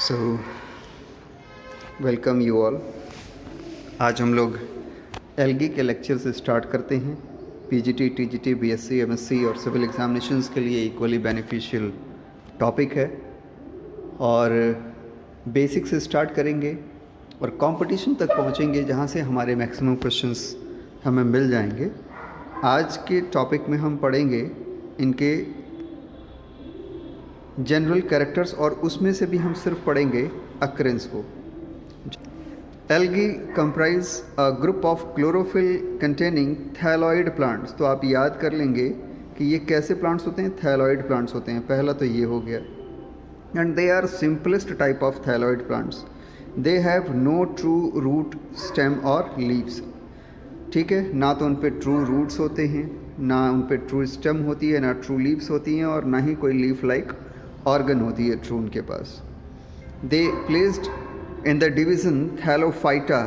So welcome you all. आज हम लोग एलगी के लेक्चर से स्टार्ट करते हैं। पीजीटी, टीजीटी, बीएससी, एमएससी और सिविल एग्जामिनेशंस के लिए इक्वली बेनिफिशियल टॉपिक है और बेसिक से स्टार्ट करेंगे और कंपटीशन तक पहुंचेंगे जहां से हमारे मैक्सिमम क्वेश्चंस हमें मिल जाएंगे। आज के टॉपिक में हम पढ़ेंगे इनके जनरल कैरेक्टर्स और उसमें से भी हम सिर्फ पढ़ेंगे अक्रेंस को। Algae comprise a group of chlorophyll containing thalloid plants. तो आप याद कर लेंगे कि ये कैसे प्लांट्स होते हैं, थैलॉइड प्लांट्स होते हैं। पहला तो ये हो गया। And they are simplest type of thalloid plants. They have no true root, stem और लीव्स। ठीक है, ना तो उन पे ट्रू रूट्स होते हैं, ना उन पे ट्रू स्टेम होती है, ना ट्रू लीव्स होती हैं और ना ही कोई लीफ लाइक ऑर्गन होती है ट्रू उनके पास। They placed in the division Thallophyta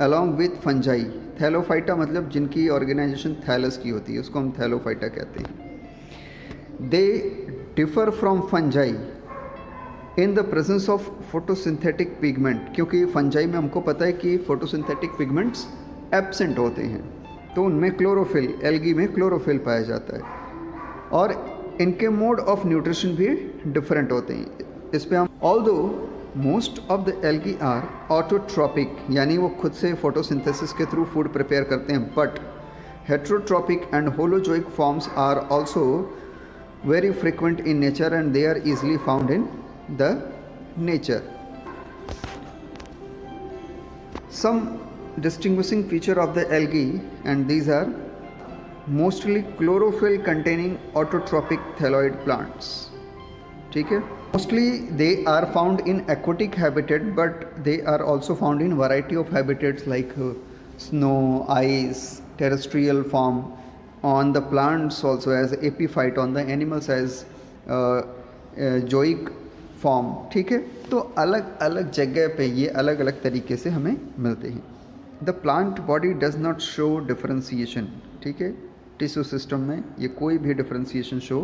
along with fungi. Thallophyta मतलब जिनकी ऑर्गेनाइजेशन थैलस की होती है, उसको हम थैलोफाइटा कहते हैं। They differ from fungi in the presence of photosynthetic pigment, क्योंकि फंजाई में हमको पता है कि फोटोसिंथेटिक पिगमेंट्स एब्सेंट होते हैं, तो उनमें क्लोरोफिल, एल्गी में क्लोरोफिल पाया जाता है और इनके मोड ऑफ न्यूट्रिशन भी डिफरेंट होते हैं। इस पे हम although most of the algae are autotrophic, यानी वो खुद से फोटोसिंथेसिस के थ्रू फूड प्रिपेयर करते हैं, but heterotrophic and holozoic forms are also very frequent in nature and they are easily found in the nature. Some distinguishing feature of the algae, and these are mostly chlorophyll containing autotrophic thalloid plants. ठीक है, mostly they are found in aquatic habitat, but they are also found in variety of habitats like snow, ice, terrestrial form, on the plants also as epiphyte, on the animals as zoic form. ठीक है, तो अलग अलग जगह पे ये अलग अलग तरीके से हमें मिलते हैं। The plant body does not show differentiation. ठीक है, टिश्यू सिस्टम में ये कोई भी डिफ्रेंसीशन शो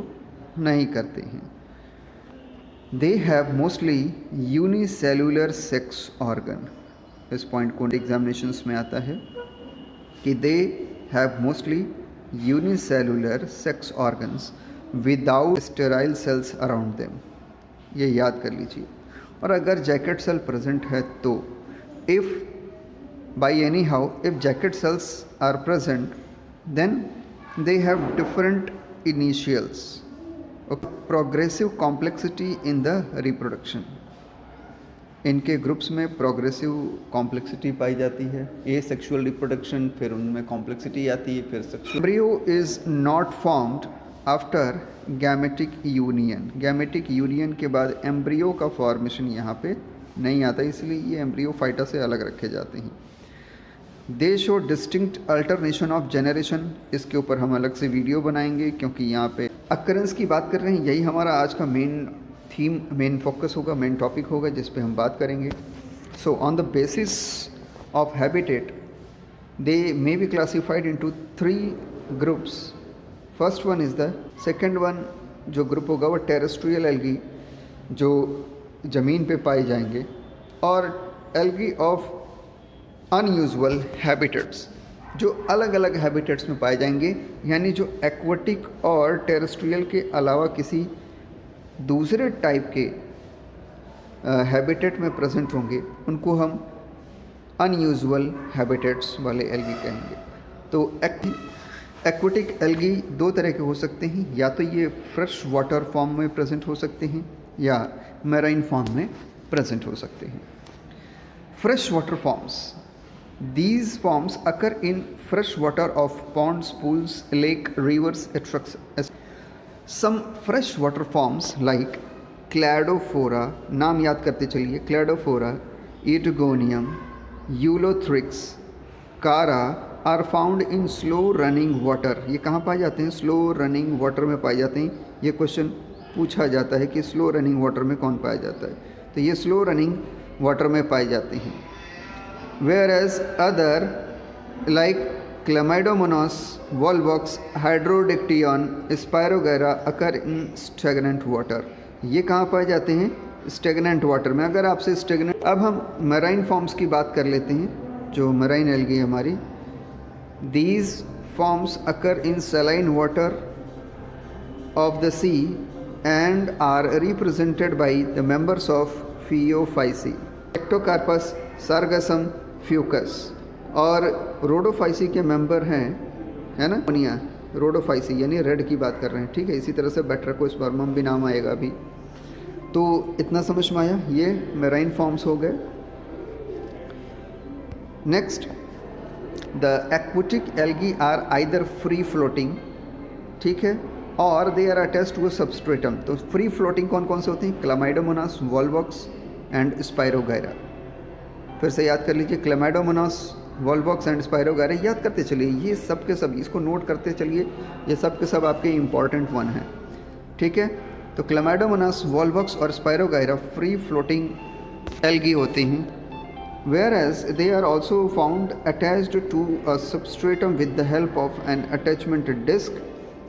नहीं करते हैं। They have mostly unicellular sex organ. इस पॉइंट को एग्जामिनेशंस में आता है कि they have mostly unicellular sex organs without sterile cells around them. ये याद कर लीजिए। और अगर जैकेट सेल प्रेजेंट है तो if by anyhow if jacket cells are present then they have different initials, progressive complexity in the reproduction. इनके groups में प्रोग्रेसिव कॉम्प्लेक्सिटी पाई जाती है। ए सेक्सुअल रिप्रोडक्शन, फिर उनमें कॉम्प्लेक्सिटी आती है, फिर sexual. Embryo is not formed after gametic union. Gametic union के बाद एम्ब्रियो का फॉर्मेशन यहाँ पे नहीं आता, इसलिए ये एम्ब्रियो फाइटा से अलग रखे जाते हैं। दे show distinct alternation of generation. इसके ऊपर हम अलग से वीडियो बनाएंगे क्योंकि यहाँ पे अकरेंस की बात कर रहे हैं। यही हमारा आज का मेन थीम, मेन फोकस होगा, मेन टॉपिक होगा जिस पे हम बात करेंगे। So on the basis of habitat they may be classified into 3 groups. First one is the, second one जो ग्रुप होगा वो टेरेस्ट्रियल एल्गी जो ज़मीन पे पाए जाएंगे, और एल्गी ऑफ अनयूजुअल हैबिटेट्स जो अलग अलग हैबिटेट्स में पाए जाएंगे, यानी जो एक्वाटिक और टेरेस्ट्रियल के अलावा किसी दूसरे टाइप के हैबिटेट में प्रेजेंट होंगे, उनको हम अनयूजुअल हैबिटेट्स वाले एल्गी कहेंगे। तो एक्वाटिक एल्गी 2 तरह के हो सकते हैं, या तो ये फ्रेश वाटर फॉर्म में प्रेजेंट हो सकते हैं या मैराइन फॉर्म में प्रेजेंट हो सकते हैं। Fresh water forms, these forms occur in fresh water of ponds, pools, lake, rivers, etc. Some fresh water forms like Cladophora, नाम याद करते चलिए, Cladophora, Etogonium, Eulothrix, Cara are found in slow running water. ये कहाँ पाए जाते हैं? Slow running water में पाए जाते हैं। ये क्वेश्चन पूछा जाता है कि स्लो रनिंग वाटर में कौन पाया जाता है, तो ये स्लो रनिंग वाटर में पाए जाते हैं। Whereas other like Chlamydomonas, Volvox, Hydrodictyon, Spirogyra occur in stagnant water. ये कहाँ पाए जाते हैं? स्टेगनेंट वाटर में। अगर आपसे स्टेगनेंट, अब हम मराइन फॉर्म्स की बात कर लेते हैं, जो मराइन एल्गी हमारी। These forms occur in saline water of the sea and are represented by the members of Phaeophysi, Ectocarpus, Sargassum, Fucus। और रोडोफाइसी के मेंबर हैं, है ना, मोनिया रोडोफाइसी, यानी रेड की बात कर रहे हैं, ठीक है। इसी तरह से बैट्राकोस्पर्मम भी नाम आएगा अभी। तो इतना समझ में आया, ये मेराइन फॉर्म्स हो गए। Next, the aquatic algae are either free floating, ठीक है, और they are attached to a substratum. तो फ्री फ्लोटिंग कौन कौन से होते हैं? Chlamydomonas, Volvox and Spirogyra. फिर से याद कर लीजिए, क्लामाइडोमोनास, वॉल्वॉक्स एंड स्पायरोगायरा याद करते चलिए, ये सब के सब, इसको नोट करते चलिए, ये सब के सब आपके इंपॉर्टेंट वन हैं, ठीक है। तो क्लामाइडोमोनास, वॉल्वॉक्स और स्पायरोगायरा फ्री फ्लोटिंग एल्गी होती हैं, whereas they are also found attached to a substratum with the help of an attachment disc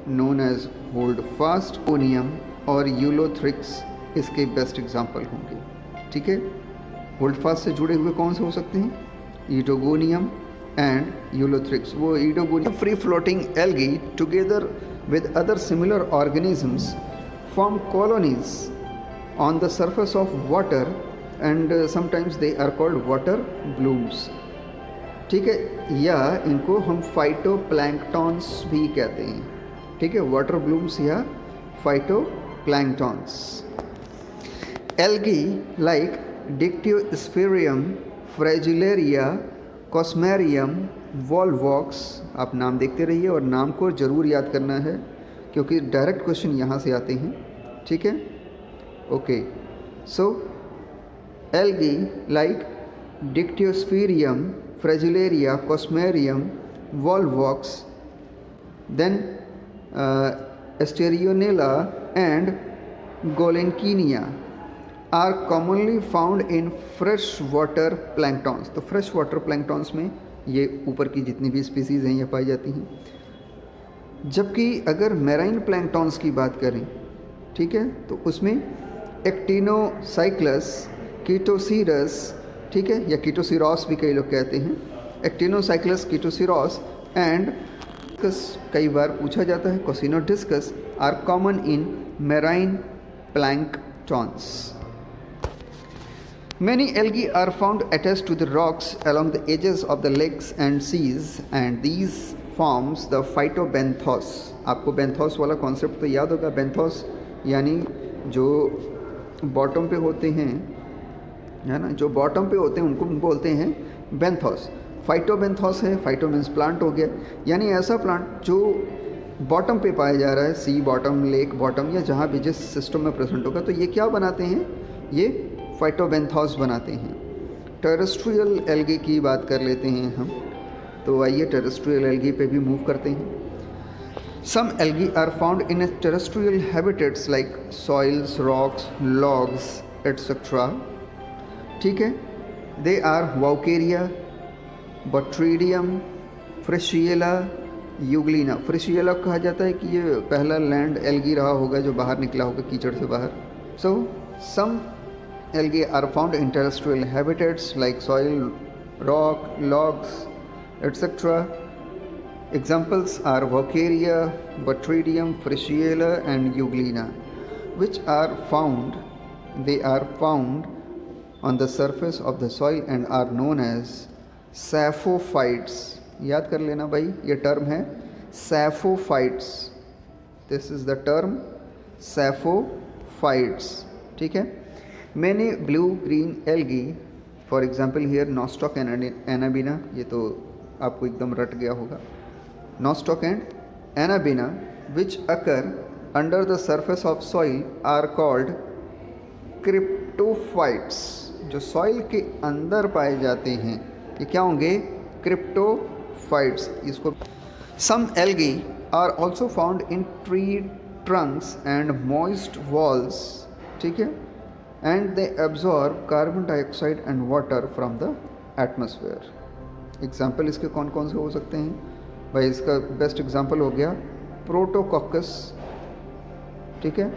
known as holdfast, ओनियम और यूलोथ्रिक्स इसके बेस्ट एग्जाम्पल होंगे, ठीक है। होल्डफास्ट से जुड़े हुए कौन से हो सकते हैं? Oedogonium and Ulothrix. वो Oedogonium free floating algae together with other similar organisms form colonies on the surface of water and sometimes they are called water blooms, ठीक है, या इनको हम फाइटोप्लैंक्टॉन्स भी कहते हैं, ठीक है, वाटर ब्लूम्स या phytoplanktons. Algae like Dictyosphaerium, Fragilaria, Cosmarium, Volvox, आप नाम देखते रहिए और नाम को ज़रूर याद करना है क्योंकि डायरेक्ट क्वेश्चन यहाँ से आते हैं, ठीक है। Okay, so algae like Dictyosphaerium, Fragilaria, Cosmarium, Volvox, then Asterionella and Golenkinia are commonly found in fresh water planktons. तो फ्रेश वाटर प्लैंक्टॉन्स में ये ऊपर की जितनी भी स्पीसीज़ हैं ये पाई जाती हैं। जबकि अगर मैराइन प्लैंक्टॉन्स की बात करें, ठीक है, तो उसमें एक्टिनोसाइक्लस, कीटोसीरस, ठीक है, या कीटोसिरॉस भी कई लोग कहते हैं, एक्टिनोसाइक्लस, कीटोसिरॉस एंड कई बार पूछा जाता है Coscinodiscus are common in marine planktons. Many algae are found attached to the rocks along the edges of the lakes and seas and these forms the phytobenthos। आपको बेंथोस वाला कॉन्सेप्ट तो याद होगा। बेंथोस यानी जो बॉटम पे होते हैं, है ना, जो बॉटम पे होते हैं उनको बोलते हैं बेंथोस। फाइटोबेंथोस है, फाइटो मीन्स प्लांट हो गया, यानी ऐसा प्लांट जो बॉटम पे पाया जा रहा है, सी बॉटम, लेक बॉटम या जहाँ भी जिस सिस्टम में प्रेजेंट होगा, तो ये क्या बनाते हैं? ये फाइटोबेंथोस बनाते हैं। टेरेस्ट्रियल एल्गी की बात कर लेते हैं हम, तो आइए टेरेस्ट्रियल एल्गी पे भी मूव करते हैं। Some algae are found in terrestrial habitats like soils, rocks, logs etcetera, ठीक है। They are Vaucheria, Botrydium, Fritschiella, Euglena. Fritschiella कहा जाता है कि ये पहला लैंड एल्गी रहा होगा जो बाहर निकला होगा कीचड़ से बाहर। So some algae are found in terrestrial habitats like soil, rock, logs etcetera. Examples are Vaucheria, Botrydium, Fritschiella and Euglena which are found, they are found on the surface of the soil and are known as saprophytes। याद कर लेना भाई, ये term है saprophytes। This is the term saprophytes, ठीक है। Many blue green algae, for example here Nostoc and Anabaena, ये तो आपको एकदम रट गया होगा। Nostoc and Anabaena which occur under the surface of soil are called cryptophytes. जो सॉइल के अंदर पाए जाते हैं ये क्या होंगे? क्रिप्टोफाइट्स। इसको some algae are also found in tree trunks and moist walls, ठीक है, and they absorb carbon dioxide and water from the atmosphere. Example इसके कौन कौन से हो सकते हैं भाई? इसका बेस्ट एग्जाम्पल हो गया प्रोटोकॉकस, ठीक है,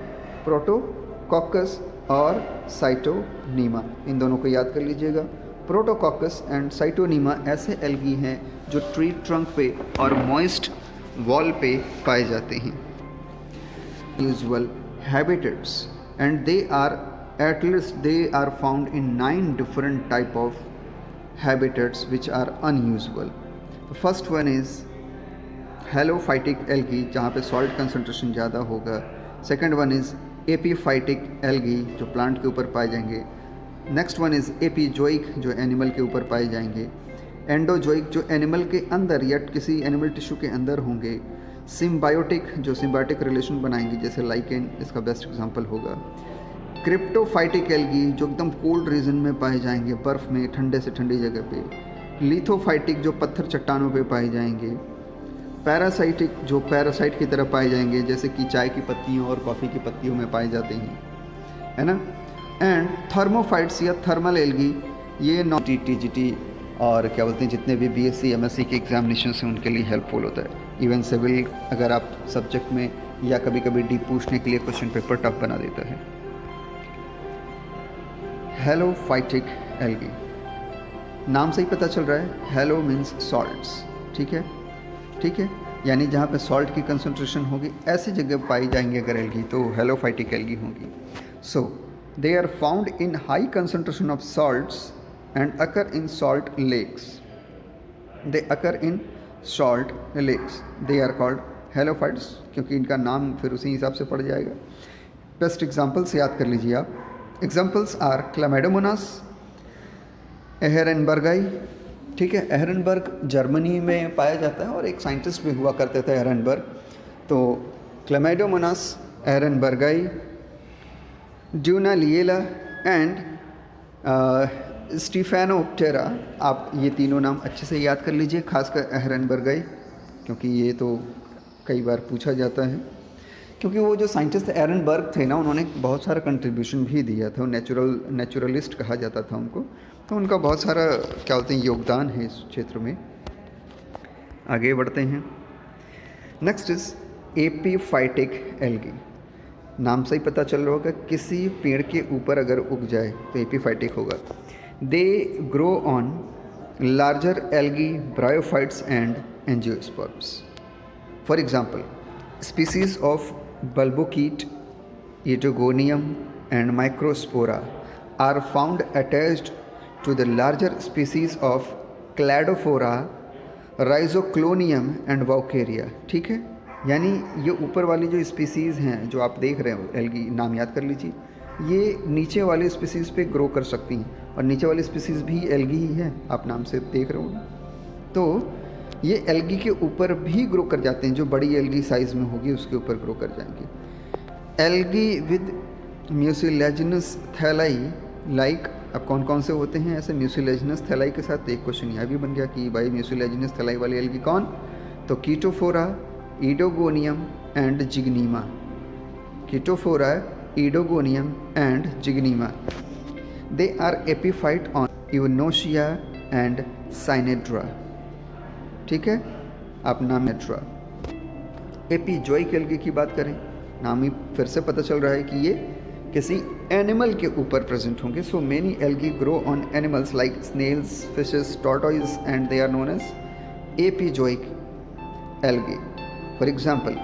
प्रोटोकॉकस और साइटोनीमा, इन दोनों को याद कर लीजिएगा। प्रोटोकॉकस एंड साइटोनीमा ऐसे एल्गी हैं जो ट्री ट्रंक पे और मॉइस्ट वॉल पे पाए जाते हैं। Usual habitats and they are at least they are found in 9 different type of habitats which are unusual. The first one is halophytic algae जहाँ पे salt concentration ज़्यादा होगा। Second one is epiphytic algae जो plant के ऊपर पाए जाएंगे। Next one is epizoic जो animal के ऊपर पाए जाएंगे। Endozoic जो animal के अंदर या किसी animal tissue के अंदर होंगे। Symbiotic जो symbiotic relation बनाएंगे जैसे lichen इसका बेस्ट एग्जाम्पल होगा। क्रिप्टोफाइटिक एल्गी जो एकदम कोल्ड रीजन में पाए जाएंगे, बर्फ़ में ठंडे से ठंडी जगह पे। लिथोफाइटिक जो पत्थर चट्टानों पे पाए जाएंगे। पैरासाइटिक जो पैरासाइट की तरह पाए जाएंगे जैसे कि चाय की पत्तियों और कॉफ़ी की पत्तियों में पाए जाते हैं, है ना। एंड थर्मोफाइट्स या थर्मल एल्गी ये टीजीटी और क्या बोलते हैं जितने भी बीएससी एमएससी के एग्जामिनेशन हैं उनके लिए हेल्पफुल होता है। इवन सिविल अगर आप सब्जेक्ट में या कभी कभी डीप पूछने के लिए क्वेश्चन पेपर टफ बना देता है। हेलोफाइटिक एल्गी, नाम से ही पता चल रहा है, हेलो मीन्स सॉल्ट्स, ठीक है, ठीक है, यानी जहाँ पे सॉल्ट की कंसंट्रेशन होगी ऐसी जगह पाई जाएंगी अगर एल्गी तो हेलोफाइटिक एल्गी होगी। So they are found in high concentration of salts and occur in salt lakes. They occur in salt lakes, they are called halophytes क्योंकि इनका नाम फिर उसी हिसाब से पड़ जाएगा। बेस्ट एग्जाम्पल्स याद कर लीजिए आप। एग्जाम्पल्स आर क्लैमिडोमोनास, एहरेनबर्गाई, ठीक है, एहरेनबर्ग जर्मनी में पाया जाता है और एक साइंटिस्ट भी हुआ करते थे एहरेनबर्ग। तो क्लैमिडोमोनास, एहरेनबर्गाई, ड्यूनालिएला एंड स्टीफेनोप्टेरा, आप ये तीनों नाम अच्छे से याद कर लीजिए, खासकर एहरेनबर्गाई क्योंकि ये तो कई बार पूछा जाता है। क्योंकि वो जो साइंटिस्ट एहरेनबर्ग थे ना उन्होंने बहुत सारा कंट्रीब्यूशन भी दिया था, नेचुरलिस्ट कहा जाता था उनको, तो उनका बहुत सारा क्या बोलते हैं योगदान है इस क्षेत्र में। आगे बढ़ते हैं। नेक्स्ट इज एपीफाइटिक एल्गी, नाम से ही पता चल रहा होगा किसी पेड़ के ऊपर अगर उग जाए तो एपीफाइटिक होगा। They grow on larger algae, bryophytes and angiosperms. For example species of bulbocute, Edogonium and Microspora are found attached to the larger species of Cladophora, Rhizoclonium and Vaucaria, ठीक है, यानी ये ऊपर वाली जो स्पीसीज़ हैं जो आप देख रहे हो एल्गी, नाम याद कर लीजिए, ये नीचे वाली स्पीसीज़ पे ग्रो कर सकती हैं और नीचे वाली स्पीसीज़ भी एल्गी ही है, आप नाम से देख रहे हो। तो ये एल्गी के ऊपर भी ग्रो कर जाते हैं, जो बड़ी एल्गी साइज़ में होगी उसके ऊपर ग्रो कर जाएंगे। एल्गी विद म्यूसिलेजिनस थैलाई, लाइक अब कौन कौन से होते हैं ऐसे म्यूसिलेजिनस थैलाई के साथ, एक क्वेश्चन यह भी बन गया कि भाई म्यूसिलेजिनस थैलाई वाली एल्गी कौन, तो Chaetophora, Oedogonium and Zygnema. Chaetophora, Oedogonium and Zygnema, they are epiphyte on Eunotia and Synedra, ठीक है, आप नाम नेट्रा। एपीजोइक एल्गी की बात करें, नाम ही फिर से पता चल रहा है कि ये किसी एनिमल के ऊपर प्रेजेंट होंगे। So many algae grow on animals like snails, fishes, tortoise and they are known as epizoic algae. For example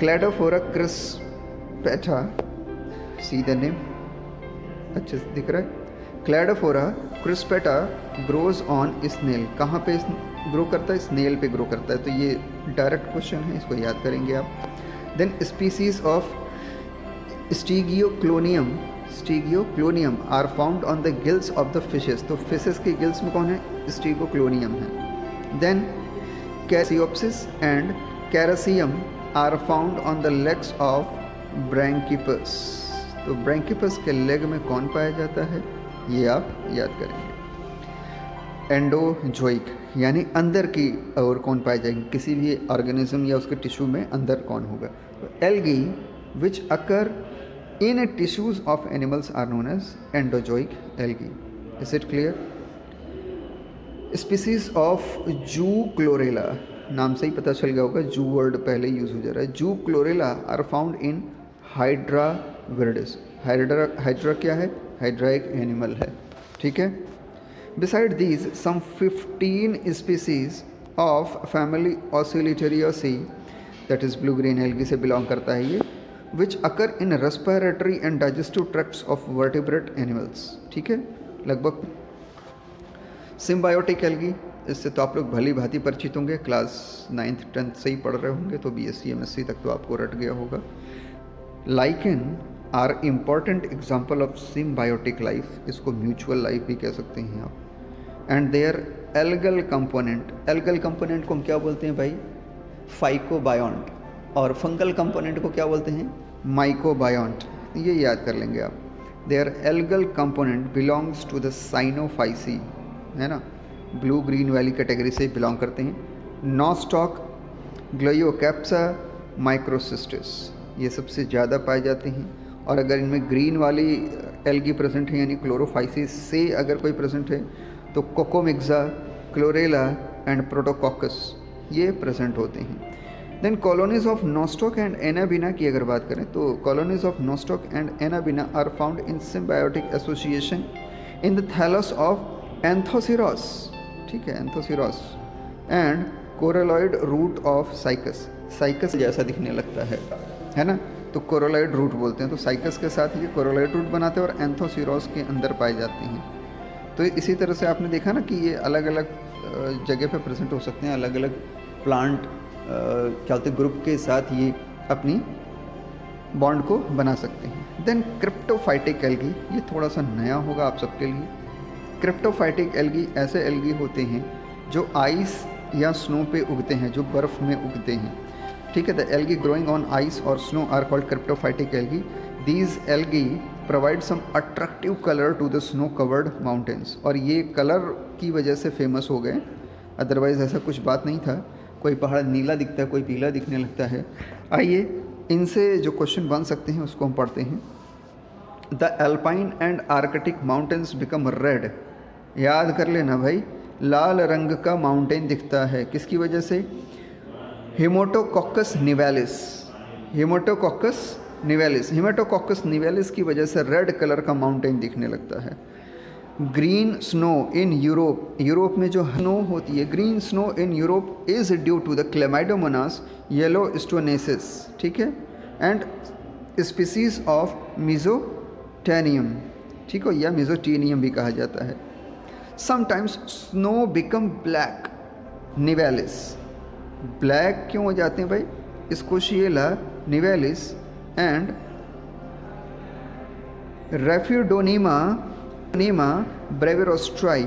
Cladophora crispata, see the name, अच्छे से दिख रहा है, Cladophora crispata grows on snail, कहाँ पे ग्रो करता है, स्नेल पे ग्रो करता है, तो ये डायरेक्ट क्वेश्चन है, इसको याद करेंगे आप। Then species of Stigeoclonium, Stigeoclonium are found on the gills of the fishes, तो फिशेस के गिल्स में कौन है, स्टीगियोक्लोनियम है। Then Characiopsis and Characium are found on the legs of Branchipus, तो ब्रैंकिपस के लेग में कौन पाया जाता है, ये आप याद करेंगे। एंडोजोइक यानी अंदर की और कौन पाए जाएंगे, किसी भी ऑर्गेनिज्म या उसके टिश्यू में अंदर कौन होगा, तो algae which occur in tissues of animals are known as endozoic algae. Is it clear? Species of Zoochlorella, नाम से ही पता चल गया होगा, जू वर्ड पहले यूज हो जा रहा है। Zoochlorella are found in Hydra viridis, Hydra क्या है? हाइड्रा एक एनिमल है, ठीक है। Beside these some 15 species of family Oscillatoriaceae, that is blue green algae से बिलोंग करता है ये, which occur in respiratory and digestive tracts of vertebrate animals, ठीक है। लगभग सिम्बायोटिक एल्गी, इससे तो आप लोग भली भांति परिचित होंगे, क्लास 9th 10th से ही पढ़ रहे होंगे, तो BSc MSc तक तो आपको रट गया होगा। Lichen are important example of symbiotic life, इसको म्यूचुअल लाइफ भी कह सकते हैं आप। एंड देयर एल्गल कंपोनेंट को हम क्या बोलते हैं भाई? फाइकोबायोंट। और फंगल कंपोनेंट को क्या बोलते हैं? माइकोबायोंट। ये याद कर लेंगे आप। Their algal component belongs to the Cyanophyceae, है ना, ब्लू ग्रीन वाली कैटेगरी से बिलोंग करते हैं। नॉस्टॉक, ग्लोयोकैप्सा, माइक्रोसिस्टिस, ये सबसे ज़्यादा पाए जाते हैं। और अगर इनमें ग्रीन वाली एल्गी प्रेजेंट है यानी क्लोरोफाइसिस से अगर कोई प्रेजेंट है तो कोकोमिक्सा, क्लोरेला एंड प्रोटोकोकस ये प्रेजेंट होते हैं। Then colonies of Nostoc and Anabaena की अगर बात करें तो colonies of Nostoc and Anabaena are found in symbiotic association in the thallus of Anthoceros, ठीक है, Anthoceros, and coralloid root of Cycas जैसा दिखने लगता है ना, तो कोरोलॉइड रूट बोलते हैं। तो साइकस के साथ ये कोरोलॉइड रूट बनाते हैं और एंथोसिरोस के अंदर पाए जाते हैं। तो इसी तरह से आपने देखा ना कि ये अलग अलग जगह पे प्रेजेंट हो सकते हैं, अलग अलग प्लांट क्या बोलते ग्रुप के साथ ये अपनी बॉन्ड को बना सकते हैं। देन क्रिप्टोफाइटिक एल्गी, ये थोड़ा सा नया होगा आप सबके लिए। क्रिप्टोफाइटिक एल्गी ऐसे एल्गी होते हैं जो आइस या स्नो पे उगते हैं, जो बर्फ़ में उगते हैं, ठीक है। The algae growing on ice और snow are called cryptophytic algae. These algae provide some attractive colour to the snow covered mountains, और ये कलर की वजह से फेमस हो गए, अदरवाइज़ ऐसा कुछ बात नहीं था। कोई पहाड़ नीला दिखता है, कोई पीला दिखने लगता है। आइए इनसे जो क्वेश्चन बन सकते हैं उसको हम पढ़ते हैं। The alpine and Arctic mountains become red, याद कर लेना भाई, लाल रंग का माउंटेन दिखता है, किसकी वजह से? हेमेटोकोक्कस निवेलिस, हेमेटोकोक्कस निवेलिस की वजह से रेड कलर का माउंटेन दिखने लगता है। ग्रीन स्नो इन यूरोप में जो स्नो होती है, green snow in Europe is due to the Chlamydomonas yellowstonensis, ठीक है, एंड स्पीसीज ऑफ मिजोटेनियम, ठीक है, या मिजोटेनियम भी कहा जाता है। Sometimes snow become black nivalis, black क्यों हो जाते हैं भाई? Scotiella nivalis and Raphidonema brevirostris,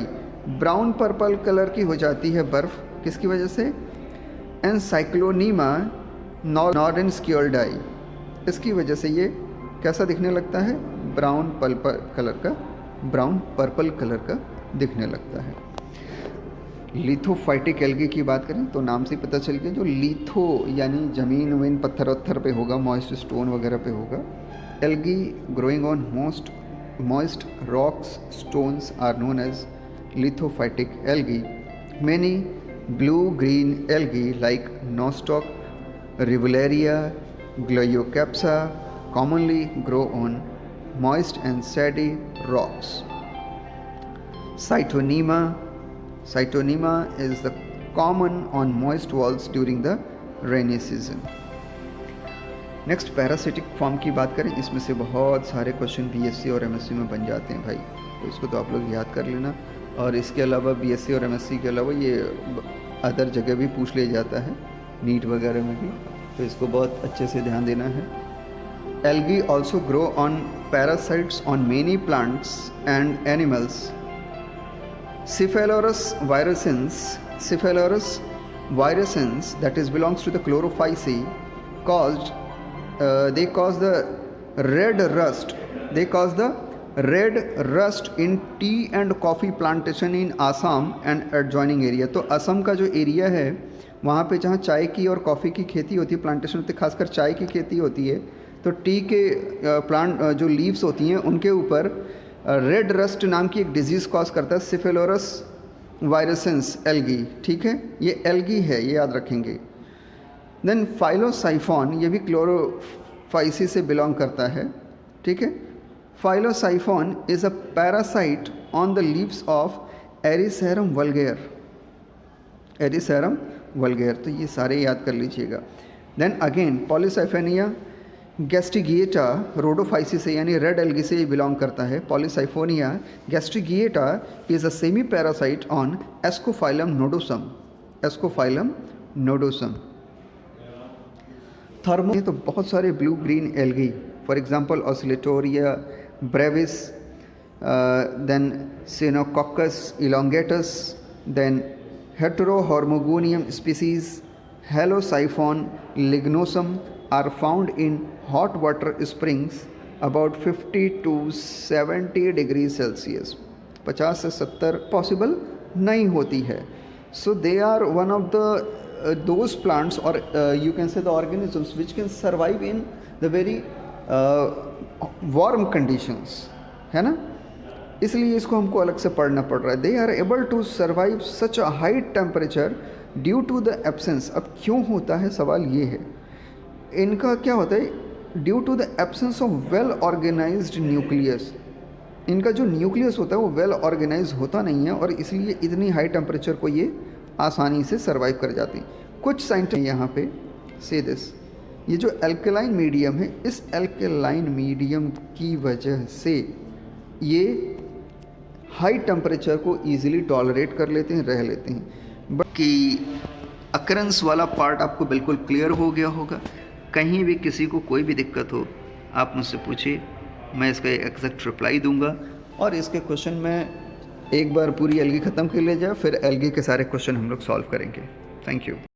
brown purple colour की हो जाती है बर्फ़, किसकी वजह से? एनसाइक्लोनीमा नॉरेंस्क्योल्डाई, इसकी वजह से ये कैसा दिखने लगता है? ब्राउन पर्पल कलर का दिखने लगता है। लिथोफाइटिक एल्गी की बात करें तो नाम से पता चल गया, जो लिथो यानी ज़मीन वमीन पत्थर वत्थर पे होगा, मॉइस्ट स्टोन वगैरह पे होगा। Algae growing on moist rocks stones are known as lithophytic algae. Many blue-green algae like nostoc, Rivularia, Gliocapsa commonly grow on moist and sandy rocks. Cytonema is the common on moist walls during the rainy season. Next parasitic form की बात करें, इसमें से बहुत सारे question BSc और MSc में बन जाते हैं भाई, तो इसको तो आप लोग याद कर लेना। और इसके अलावा BSc और MSc के अलावा ये अदर जगह भी पूछ लिया जाता है, नीट वगैरह में भी, तो इसको बहुत अच्छे से ध्यान देना है। Algae also grow on parasites on many plants and animals. Cephaloris virescens that is belongs to the chlorophyceae they cause the red rust in tea and coffee plantation in Assam and adjoining area। तो असम का जो area है वहाँ पे जहाँ चाय की और कॉफ़ी की खेती होती है, प्लांटेशन होती है, खासकर चाय की खेती होती है, तो टी के प्लांट जो लीव्स होती हैं उनके ऊपर रेड रस्ट नाम की एक डिजीज़ कॉज करता है, सिफेलोरस वायरसेंस एल्गी, ठीक है, ये एल्गी है, ये याद रखेंगे। देन फाइलोसाइफॉन, ये भी क्लोरोफाइसी से बिलोंग करता है, ठीक है। Phyllosiphon is a parasite on the leaves of Ericerum vulgare. Ericerum vulgare, तो ये सारे याद कर लीजिएगा. Then again Polysiphonia fastigiata Rhodophyceae से यानी रेड एल्गी से ये बिलोंग करता है. Polysiphonia fastigiata is a semi parasite on Ascophyllum nodosum. Ascophyllum nodosum. Thermo तो बहुत सारे blue green algae, for example Oscillatoria brevis, then Synechococcus elongatus, then Heterohormogonium species, Halosiphon lignosum are found in hot water springs about 50 to 70 degrees Celsius. 50 से 70 possible नहीं होती है. So they are one of the those plants or you can say the organisms which can survive in the very warm conditions, है ना. इसलिए इसको हमको अलग से पढ़ना पड़ रहा है. They are able to survive such a high temperature due to the absence. अब क्यों होता है, सवाल ये है. इनका क्या होता है, due to the absence of well organised nucleus. इनका जो न्यूक्लियस होता है वो वेल ऑर्गेनाइज होता नहीं है और इसलिए इतनी हाई टेम्परेचर को ये आसानी से सर्वाइव कर जाती हैं. कुछ साइंटिस्ट यहाँ पे से दिस, ये जो एल्कलाइन मीडियम है, इस एल्कलाइन मीडियम की वजह से ये हाई टेम्परेचर को ईजिली टॉलरेट कर लेते हैं, रह लेते हैं. बाकी अकरेंस वाला पार्ट आपको बिल्कुल क्लियर हो गया होगा. कहीं भी किसी को कोई भी दिक्कत हो आप मुझसे पूछिए, मैं इसका एग्जैक्ट रिप्लाई दूंगा. और इसके क्वेश्चन में एक बार पूरी एल्गी ख़त्म कर लिया जाए, फिर एल्गी के सारे क्वेश्चन हम लोग सॉल्व करेंगे. Thank you.